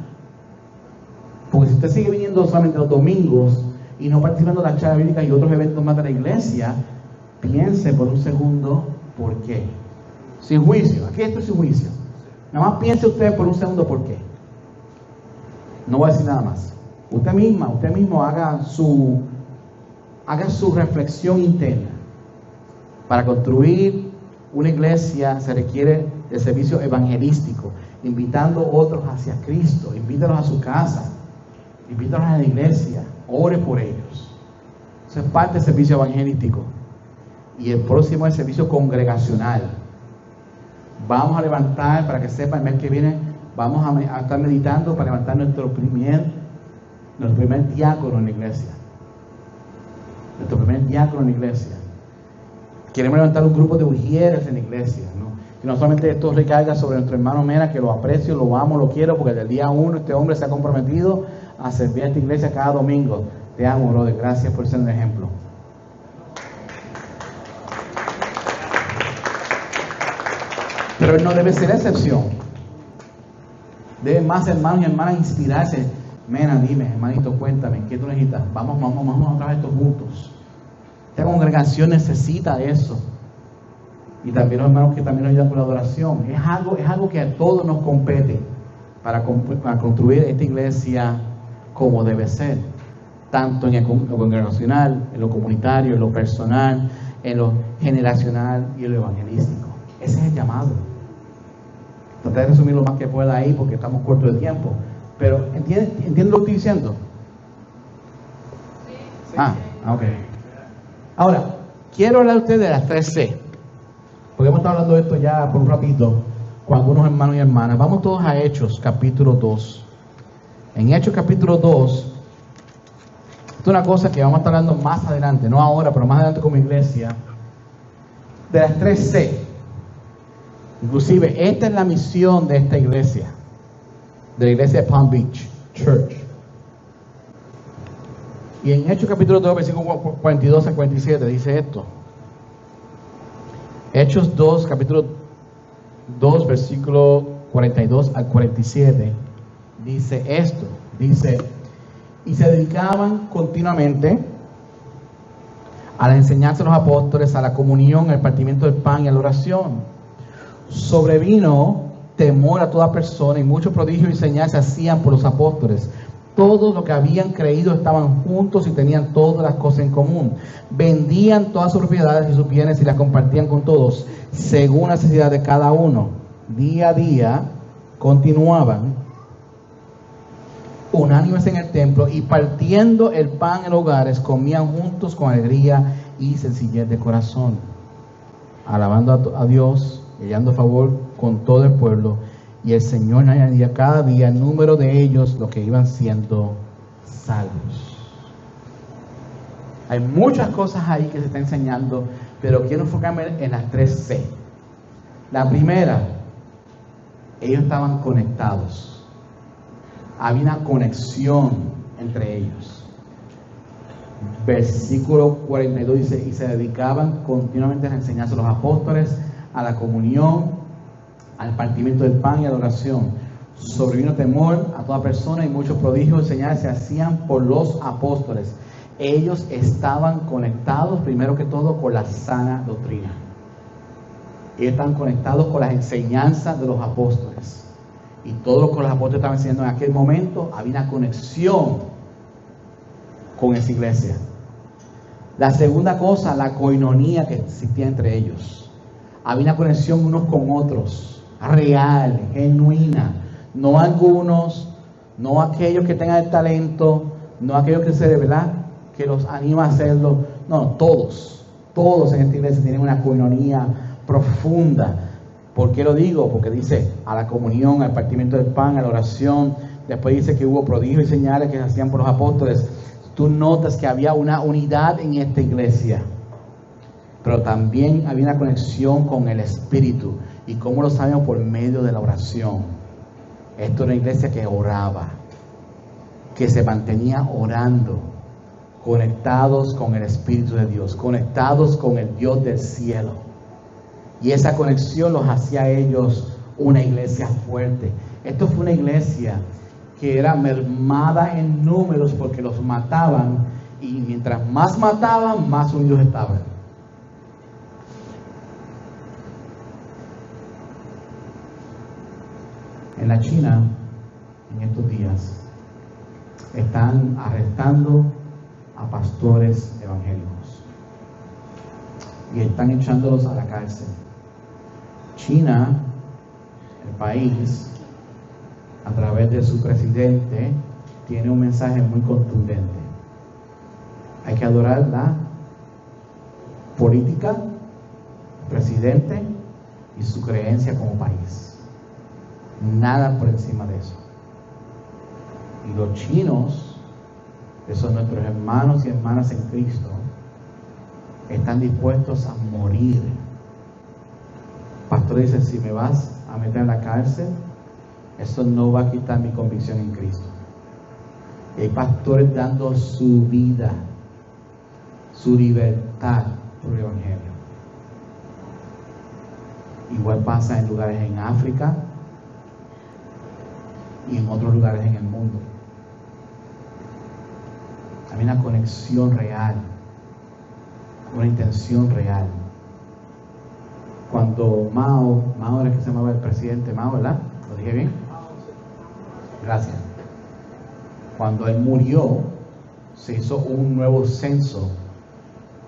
Porque si usted sigue viniendo solamente los domingos y no participando de las charlas bíblicas y otros eventos más de la iglesia, piense por un segundo por qué. Sin juicio, aquí esto es sin juicio. Nada más piense usted por un segundo por qué. No voy a decir nada más. Usted mismo haga su reflexión interna. Para construir una iglesia se requiere el servicio evangelístico, invitando a otros hacia Cristo. Invítalos a su casa, invítalos a la iglesia, ore por ellos. Eso es parte del servicio evangelístico. Y el próximo es el servicio congregacional. Vamos a levantar, para que sepa, el mes que viene vamos a estar meditando para levantar nuestro primer diácono en la iglesia. Nuestro primer diácono en la iglesia. Queremos levantar un grupo de ujieres en la iglesia, ¿no? Y no solamente esto recaiga sobre nuestro hermano Mena, que lo aprecio, lo amo, lo quiero, porque desde el día 1 este hombre se ha comprometido a servir a esta iglesia cada domingo. Te amo, brother. Gracias por ser un ejemplo. Pero él no debe ser excepción. Deben más hermanos y hermanas inspirarse. Mena, dime, hermanito, cuéntame, ¿qué tú necesitas? Vamos a trabajar esto juntos. Esta congregación necesita eso. Y también los hermanos que también nos ayudan con la adoración. Es algo que a todos nos compete para construir esta iglesia como debe ser. Tanto en lo congregacional, en lo comunitario, en lo personal, en lo generacional y en lo evangelístico. Ese es el llamado. Traté de resumir lo más que pueda ahí porque estamos cortos de tiempo. Pero, ¿entienden lo que estoy diciendo? Sí. Ok. Ahora, quiero hablar a ustedes de las 3C. Porque hemos estado hablando de esto ya por un ratito con algunos hermanos y hermanas. Vamos todos a Hechos, capítulo 2. En Hechos, capítulo 2, esto es una cosa que vamos a estar hablando más adelante, no ahora, pero más adelante como iglesia, de las 3C. Inclusive, esta es la misión de esta iglesia, de la iglesia de Palm Beach Church. Y en Hechos capítulo 2, versículos 42 a 47 dice esto. Hechos 2, capítulo 2, versículo 42 al 47 dice esto. Dice, y se dedicaban continuamente a la enseñanza de los apóstoles, a la comunión, al partimiento del pan y a la oración. Sobrevino temor a toda persona y muchos prodigios y señales se hacían por los apóstoles. Todos los que habían creído estaban juntos y tenían todas las cosas en común. Vendían todas sus propiedades y sus bienes y las compartían con todos, según la necesidad de cada uno. Día a día continuaban unánimes en el templo y partiendo el pan en hogares, comían juntos con alegría y sencillez de corazón, alabando a Dios y hallando favor con todo el pueblo. Y el Señor añadía cada día el número de ellos, los que iban siendo salvos. Hay muchas cosas ahí que se está enseñando, pero quiero enfocarme en las 3C. La primera, ellos estaban conectados. Había una conexión entre ellos. Versículo 42 dice, y se dedicaban continuamente a la enseñanza de los apóstoles, a la comunión, al partimiento del pan y a la oración. Sobrevino temor a toda persona y muchos prodigios y señales se hacían por los apóstoles. Ellos estaban conectados primero que todo con la sana doctrina. Ellos estaban conectados con las enseñanzas de los apóstoles. Y todo lo que los apóstoles estaban enseñando en aquel momento, había una conexión con esa iglesia. La segunda cosa, la coinonía que existía entre ellos. Había una conexión unos con otros, real, genuina. No algunos, no aquellos que tengan el talento, no aquellos que se, ¿verdad?, que los anima a hacerlo. No, todos en esta iglesia tienen una coinonía profunda. ¿Por qué lo digo? Porque dice a la comunión, al partimiento del pan, a la oración. Después dice que hubo prodigios y señales que se hacían por los apóstoles. Tú notas que había una unidad en esta iglesia, pero también había una conexión con el Espíritu. ¿Y cómo lo sabemos? Por medio de la oración. Esto era una iglesia que oraba, que se mantenía orando, conectados con el Espíritu de Dios, conectados con el Dios del cielo. Y esa conexión los hacía a ellos una iglesia fuerte. Esto fue una iglesia que era mermada en números porque los mataban, y mientras más mataban, más unidos estaban. En la China, en estos días, están arrestando a pastores evangélicos y están echándolos a la cárcel. China, el país, a través de su presidente, tiene un mensaje muy contundente. Hay que adorar la política, el presidente y su creencia como país. Nada por encima de eso. Y los chinos, que son nuestros hermanos y hermanas en Cristo, están dispuestos a morir. Pastor dice, si me vas a meter en la cárcel, eso no va a quitar mi convicción en Cristo. Y hay pastores dando su vida, su libertad por el Evangelio. Igual pasa en lugares en África y en otros lugares en el mundo. Hay una conexión real, una intención real. Cuando Mao era que se llamaba el presidente Mao, ¿verdad? ¿Lo dije bien? Gracias. Cuando él murió, se hizo un nuevo censo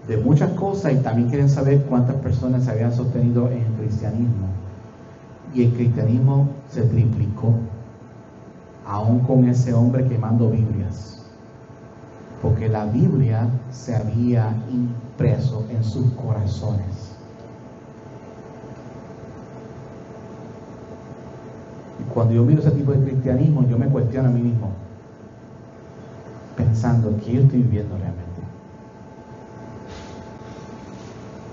de muchas cosas y también quieren saber cuántas personas se habían sostenido en el cristianismo. Y el cristianismo se triplicó, aún con ese hombre quemando Biblias, porque la Biblia se había impreso en sus corazones. Y cuando yo miro ese tipo de cristianismo, yo me cuestiono a mí mismo, pensando, ¿qué yo estoy viviendo realmente?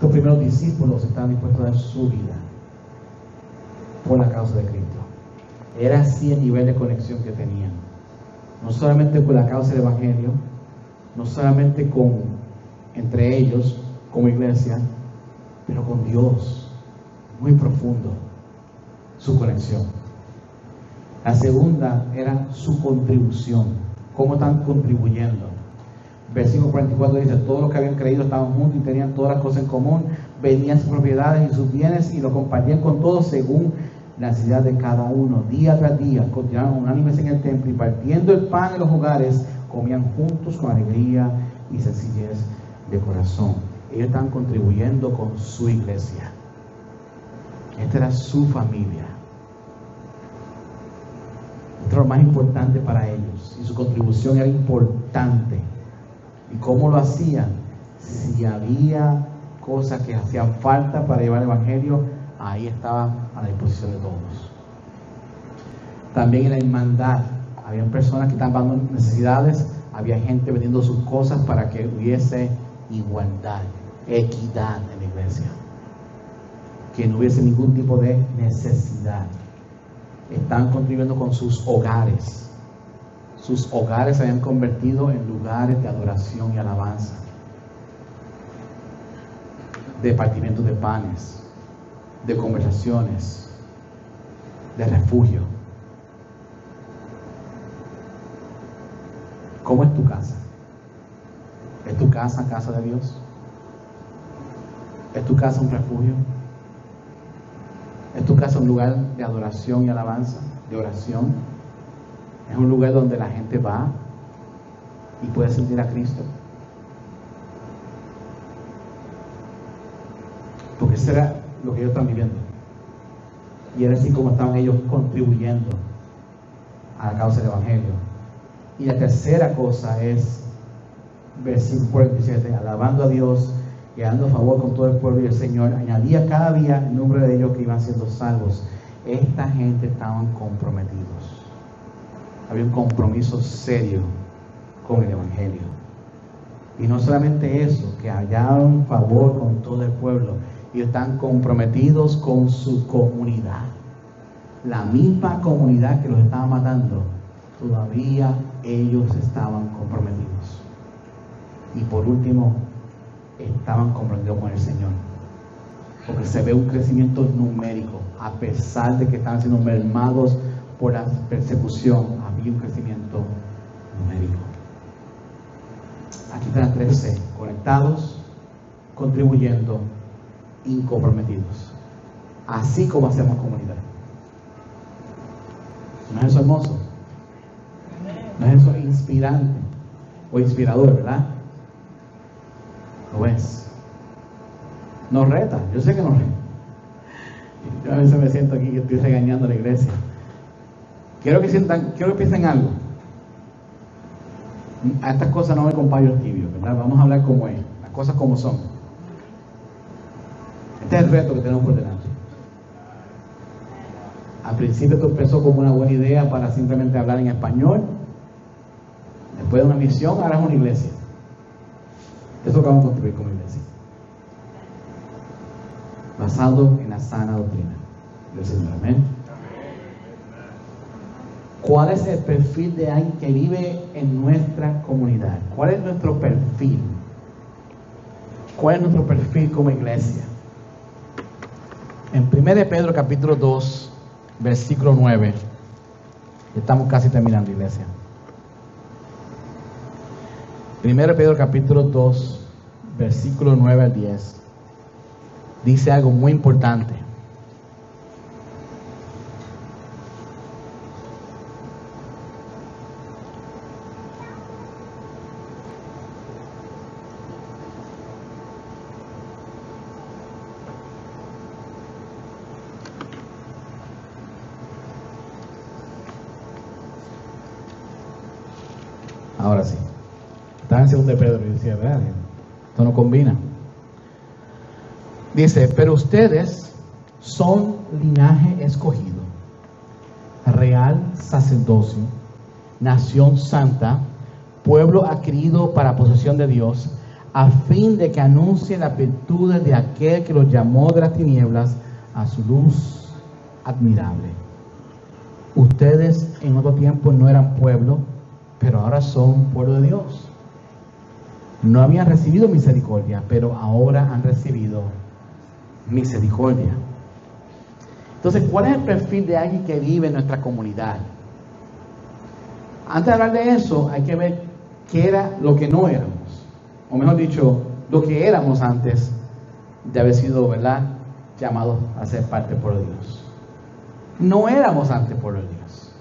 Los primeros discípulos estaban dispuestos a dar su vida por la causa de Cristo. Era así el nivel de conexión que tenían. No solamente con la causa del Evangelio, no solamente entre ellos, como iglesia, pero con Dios. Muy profundo su conexión. La segunda era su contribución. ¿Cómo están contribuyendo? Versículo 44 dice, todos los que habían creído estaban juntos y tenían todas las cosas en común, vendían sus propiedades y sus bienes y lo compartían con todos según la necesidad de cada uno. Día tras día continuaban unánimes en el templo y partiendo el pan en los hogares, comían juntos con alegría y sencillez de corazón. Ellos estaban contribuyendo con su iglesia. Esta era su familia. Esto era lo más importante para ellos y su contribución era importante. ¿Y cómo lo hacían? Si había cosas que hacían falta para llevar el Evangelio, ahí estaba a la disposición de todos. También en la hermandad, había personas que estaban pasando necesidades, había gente vendiendo sus cosas para que hubiese igualdad, equidad en la iglesia, que no hubiese ningún tipo de necesidad. Estaban contribuyendo con sus hogares. Sus hogares se habían convertido en lugares de adoración y alabanza, de partimiento de panes, de conversaciones, de refugio. ¿Cómo es tu casa? ¿Es tu casa casa de Dios? ¿Es tu casa un refugio? ¿Es tu casa un lugar de adoración y alabanza, de oración? ¿Es un lugar donde la gente va y puede sentir a Cristo? Porque eso era lo que ellos están viviendo. Y era así como estaban ellos contribuyendo a la causa del Evangelio. Y la tercera cosa es, versículo 47, alabando a Dios y dando favor con todo el pueblo, y el Señor añadía cada día el número de ellos que iban siendo salvos. Esta gente estaban comprometidos. Había un compromiso serio con el Evangelio. Y no solamente eso, que hallaron favor con todo el pueblo, y están comprometidos con su comunidad. La misma comunidad que los estaba matando, todavía ellos estaban comprometidos. Y por último, estaban comprometidos con el Señor. Porque se ve un crecimiento numérico, a pesar de que estaban siendo mermados por la persecución, había un crecimiento numérico. Aquí están 13, conectados, contribuyendo, incomprometidos. Así como hacemos comunidad. ¿No es eso hermoso? ¿No es eso inspirante o inspirador, verdad? Lo es. Nos reta, yo sé que nos reta. Yo a veces me siento aquí que estoy regañando a la iglesia. Quiero que piensen algo. A estas cosas no me con paños tibios, ¿verdad? Vamos a hablar como es, las cosas como son. Este es el reto que tenemos por delante. Al principio esto empezó como una buena idea para simplemente hablar en español. Después de una misión, ahora es una iglesia. Eso es lo que vamos a construir como iglesia. Basado en la sana doctrina del Señor. Amén. ¿Cuál es el perfil de alguien que vive en nuestra comunidad? ¿Cuál es nuestro perfil? ¿Cuál es nuestro perfil como iglesia? En 1 Pedro capítulo 2, versículo 9. Estamos casi terminando, iglesia. 1 Pedro capítulo 2, versículo 9 al 10. Dice algo muy importante. Ahora sí. Estaba en 2 Pedro y decía, ¿verdad? Esto no combina. Dice, pero ustedes son linaje escogido, real sacerdocio, nación santa, pueblo adquirido para posesión de Dios, a fin de que anuncien las virtudes de aquel que los llamó de las tinieblas a su luz admirable. Ustedes en otro tiempo no eran pueblo, pero ahora son pueblo de Dios. No habían recibido misericordia, pero ahora han recibido misericordia. Entonces, ¿cuál es el perfil de alguien que vive en nuestra comunidad? Antes de hablar de eso, hay que ver qué era lo que no éramos, o mejor dicho, lo que éramos antes de haber sido, ¿verdad?, llamados a ser parte del pueblo de Dios. No éramos antes pueblo de Dios.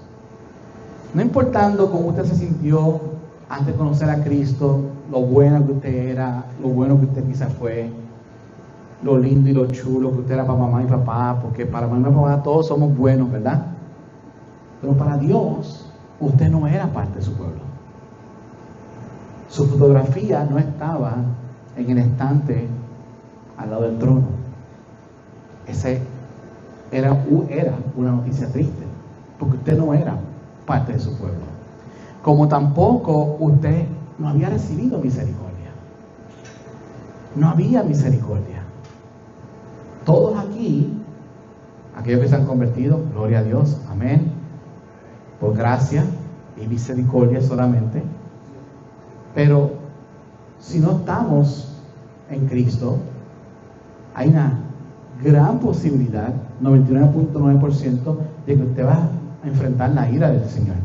No importando cómo usted se sintió antes de conocer a Cristo, lo bueno que usted era, lo bueno que usted quizás fue, lo lindo y lo chulo que usted era para mamá y papá, porque para mamá y papá todos somos buenos, ¿verdad? Pero para Dios, usted no era parte de su pueblo. Su fotografía no estaba en el estante al lado del trono. Ese era una noticia triste, porque usted no era parte de su pueblo. Como tampoco usted no había recibido misericordia. No había misericordia. Todos aquí, aquellos que se han convertido, gloria a Dios, amén, por gracia y misericordia solamente. Pero si no estamos en Cristo, hay una gran posibilidad, 99.9%, de que usted va a enfrentar la ira del Señor.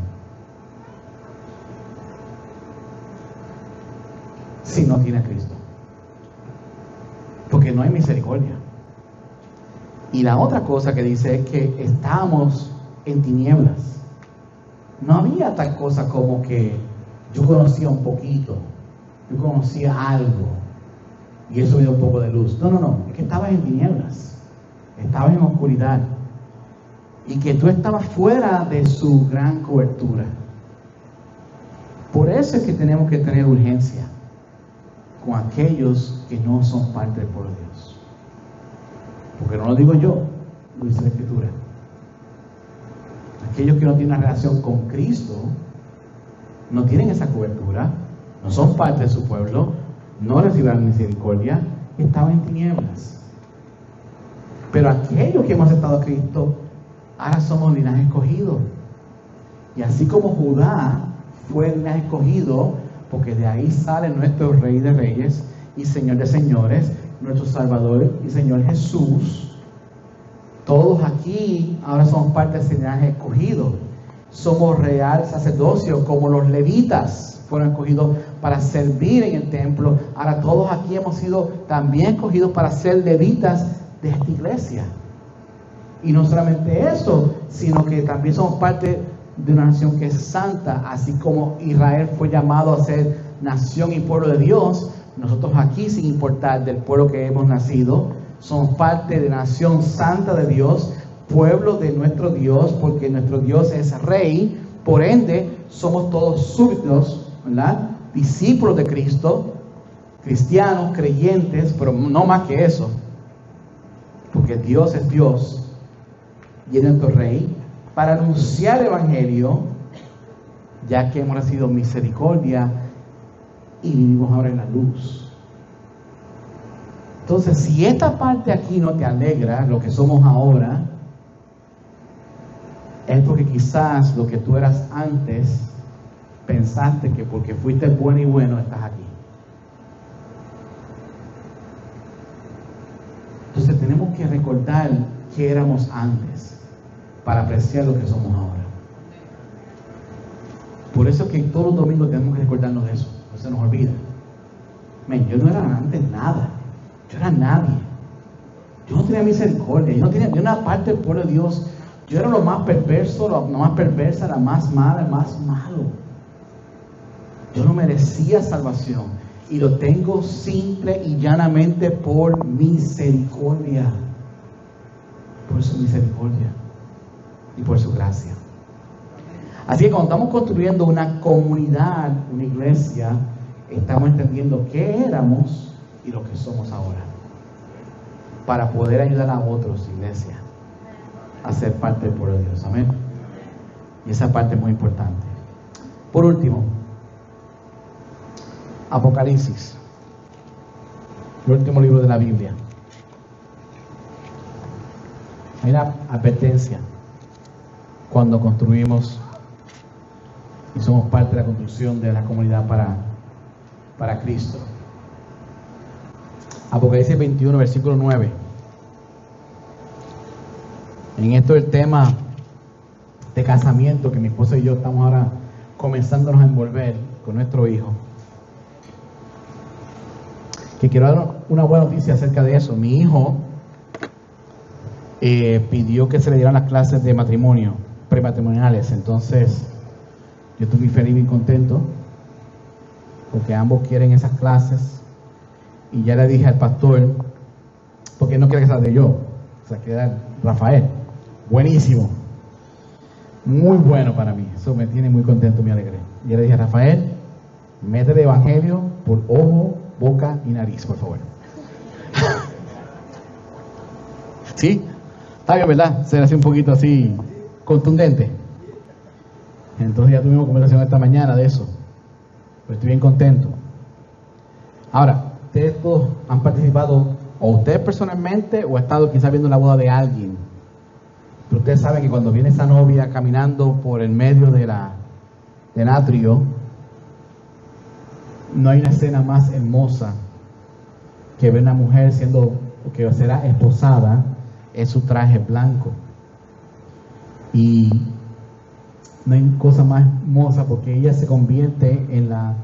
Si no tiene a Cristo. Porque no hay misericordia. Y la otra cosa que dice es que estábamos en tinieblas. No había tal cosa como que yo conocía un poquito, yo conocía algo y eso me dio un poco de luz. No, es que estabas en tinieblas, estabas en oscuridad y que tú estabas fuera de su gran cobertura. Por eso es que tenemos que tener urgencia con aquellos que no son parte del pueblo de Dios. Porque no lo digo yo, lo dice la Escritura. Aquellos que no tienen una relación con Cristo, no tienen esa cobertura, no son parte de su pueblo, no recibirán misericordia, estaban en tinieblas. Pero aquellos que hemos aceptado a Cristo, ahora somos linaje escogido. Y así como Judá fue el linaje escogido, porque de ahí sale nuestro Rey de Reyes y Señor de Señores, nuestro Salvador y Señor Jesús, todos aquí ahora somos parte de ese linaje escogido. Somos real sacerdocio, como los levitas fueron escogidos para servir en el templo. Ahora todos aquí hemos sido también escogidos para ser levitas de esta iglesia. Y no solamente eso, sino que también somos parte de una nación que es santa, así como Israel fue llamado a ser nación y pueblo de Dios. Nosotros aquí, sin importar del pueblo que hemos nacido, somos parte de la nación santa de Dios, pueblo de nuestro Dios, porque nuestro Dios es Rey. Por ende, somos todos súbditos, ¿verdad? Discípulos de Cristo, cristianos, creyentes, pero no más que eso, porque Dios es Dios y es nuestro Rey, para anunciar el Evangelio, ya que hemos recibido misericordia y vivimos ahora en la luz. Entonces, si esta parte aquí no te alegra, lo que somos ahora, es porque quizás lo que tú eras antes, pensaste que porque fuiste bueno y bueno, estás aquí. Entonces tenemos que recordar que éramos antes, para apreciar lo que somos ahora. Por eso que todos los domingos tenemos que recordarnos de eso, no se nos olvida. Yo no era antes nada, yo era nadie, yo no tenía misericordia, yo no tenía ni una parte del pueblo de Dios, yo era lo más perverso, lo más perversa, la más mala, el más malo. Yo no merecía salvación y lo tengo simple y llanamente por misericordia, por su misericordia y por su gracia. Así que cuando estamos construyendo una comunidad, una iglesia, estamos entendiendo qué éramos y lo que somos ahora, para poder ayudar a otros, iglesia, a ser parte del pueblo de Dios. Amén. Y esa parte es muy importante. Por último, Apocalipsis, el último libro de la Biblia. Hay una advertencia cuando construimos y somos parte de la construcción de la comunidad para Cristo. Apocalipsis 21, versículo 9. En esto el tema de casamiento que mi esposa y yo estamos ahora comenzándonos a envolver con nuestro hijo. Que quiero dar una buena noticia acerca de eso. Mi hijo pidió que se le dieran las clases de matrimonio, prematrimoniales. Entonces, yo estoy muy feliz y contento porque ambos quieren esas clases. Y ya le dije al pastor, porque él no quiere que sea de yo, o sea, queda Rafael. Buenísimo, muy bueno para mí. Eso me tiene muy contento, me alegré. Y le dije a Rafael, mete el evangelio por ojo, boca y nariz, por favor. ¿Sí? Está bien, ¿verdad? Se le hace un poquito así contundente. Entonces ya tuvimos conversación esta mañana de eso. Pero estoy bien contento. Ahora, ustedes todos han participado, o ustedes personalmente, o ha estado quizás viendo la boda de alguien. Pero ustedes saben que cuando viene esa novia caminando por el medio del atrio, no hay una escena más hermosa que ver una mujer que será esposada en su traje blanco. Y no hay cosa más hermosa porque ella se convierte en la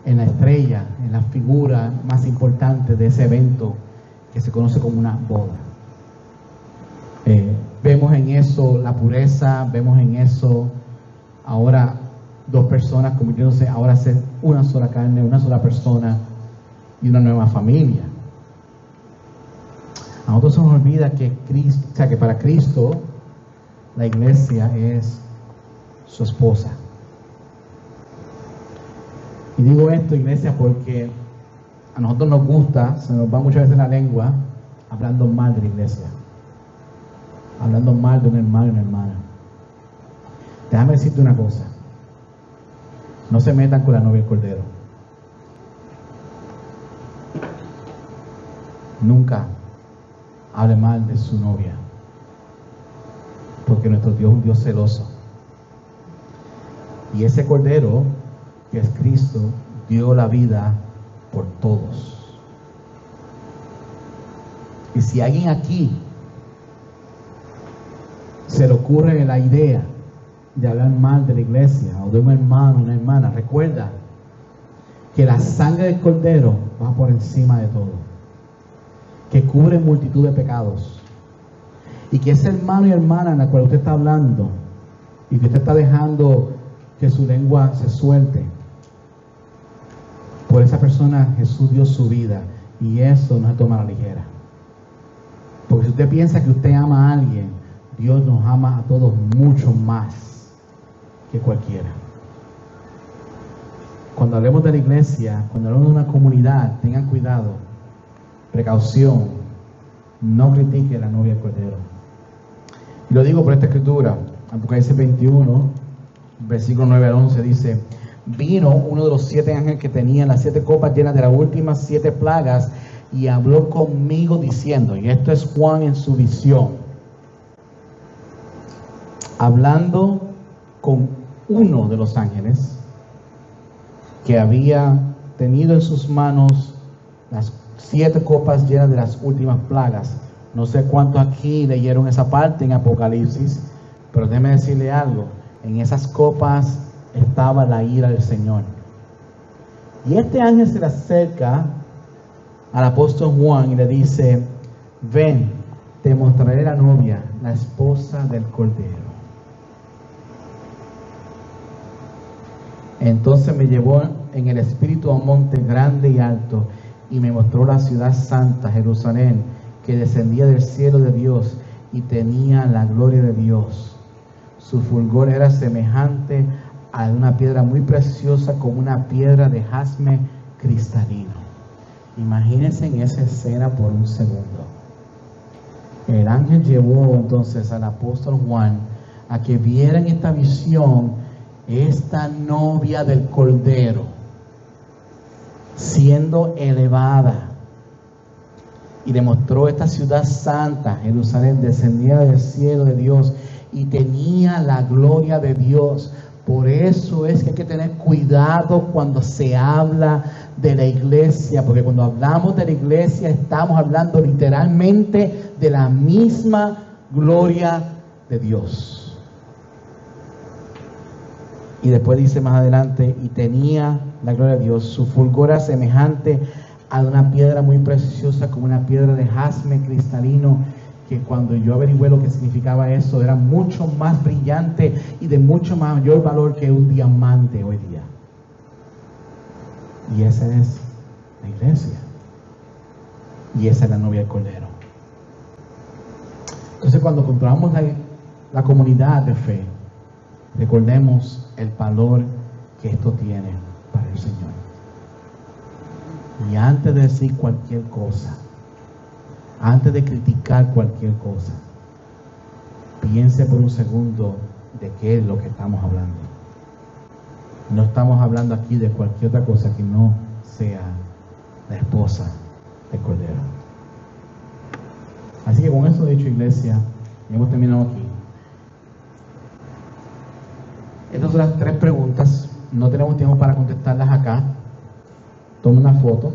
estrella, en la figura más importante de ese evento que se conoce como una boda. Vemos en eso la pureza, vemos en eso ahora dos personas convirtiéndose ahora a ser una sola carne, una sola persona y una nueva familia. A nosotros se nos olvida que Cristo, o sea, que para Cristo la iglesia es su esposa. Y digo esto, iglesia, porque a nosotros nos gusta, se nos va muchas veces la lengua, hablando mal de la iglesia, hablando mal de un hermano y una hermana. Déjame decirte una cosa, no se metan con la novia del Cordero. Nunca hable mal de su novia, porque nuestro Dios es un Dios celoso. Y ese Cordero, que es Cristo, dio la vida por todos. Y si alguien aquí se le ocurre la idea de hablar mal de la iglesia o de un hermano o una hermana, recuerda que la sangre del Cordero va por encima de todo, que cubre multitud de pecados, y que ese hermano y hermana en la cual usted está hablando y que usted está dejando que su lengua se suelte, por esa persona Jesús dio su vida, y eso no se toma a la ligera. Porque si usted piensa que usted ama a alguien, Dios nos ama a todos mucho más que cualquiera. Cuando hablemos de la iglesia, cuando hablemos de una comunidad, tengan cuidado, precaución, no critique a la novia del Cordero. Y lo digo por esta escritura, Apocalipsis 21, versículo 9 al 11, dice: vino uno de los 7 ángeles que tenían las 7 copas llenas de las últimas 7 plagas y habló conmigo diciendo, y esto es Juan en su visión, hablando con uno de los ángeles que había tenido en sus manos las 7 copas llenas de las últimas plagas. No sé cuántos aquí leyeron esa parte en Apocalipsis, pero déjeme decirle algo, en esas copas estaba la ira del Señor. Y este ángel se le acerca al apóstol Juan y le dice: ven, te mostraré la novia, la esposa del Cordero. Entonces me llevó en el espíritu a un monte grande y alto, y me mostró la ciudad santa, Jerusalén, que descendía del cielo de Dios, y tenía la gloria de Dios. Su fulgor era semejante a una piedra muy preciosa, como una piedra de jaspe cristalino. Imagínense en esa escena por un segundo. El ángel llevó entonces al apóstol Juan a que viera en esta visión esta novia del Cordero siendo elevada, y le mostró esta ciudad santa, Jerusalén, descendida del cielo de Dios, y tenía la gloria de Dios. Por eso es que hay que tener cuidado cuando se habla de la iglesia, porque cuando hablamos de la iglesia estamos hablando literalmente de la misma gloria de Dios. Y después dice más adelante, y tenía la gloria de Dios, su fulgor era semejante a una piedra muy preciosa, como una piedra de jaspe cristalino, que cuando yo averigüé lo que significaba eso, era mucho más brillante y de mucho mayor valor que un diamante hoy día. Y esa es la iglesia, y esa es la novia del Cordero. Entonces, cuando compramos la comunidad de fe, recordemos el valor que esto tiene para el Señor. Y antes de decir cualquier cosa, antes de criticar cualquier cosa, piense por un segundo de qué es lo que estamos hablando. No estamos hablando aquí de cualquier otra cosa que no sea la esposa del Cordero. Así que con eso dicho, iglesia, hemos terminado aquí. Estas son las 3 preguntas. No tenemos tiempo para contestarlas acá. Toma una foto.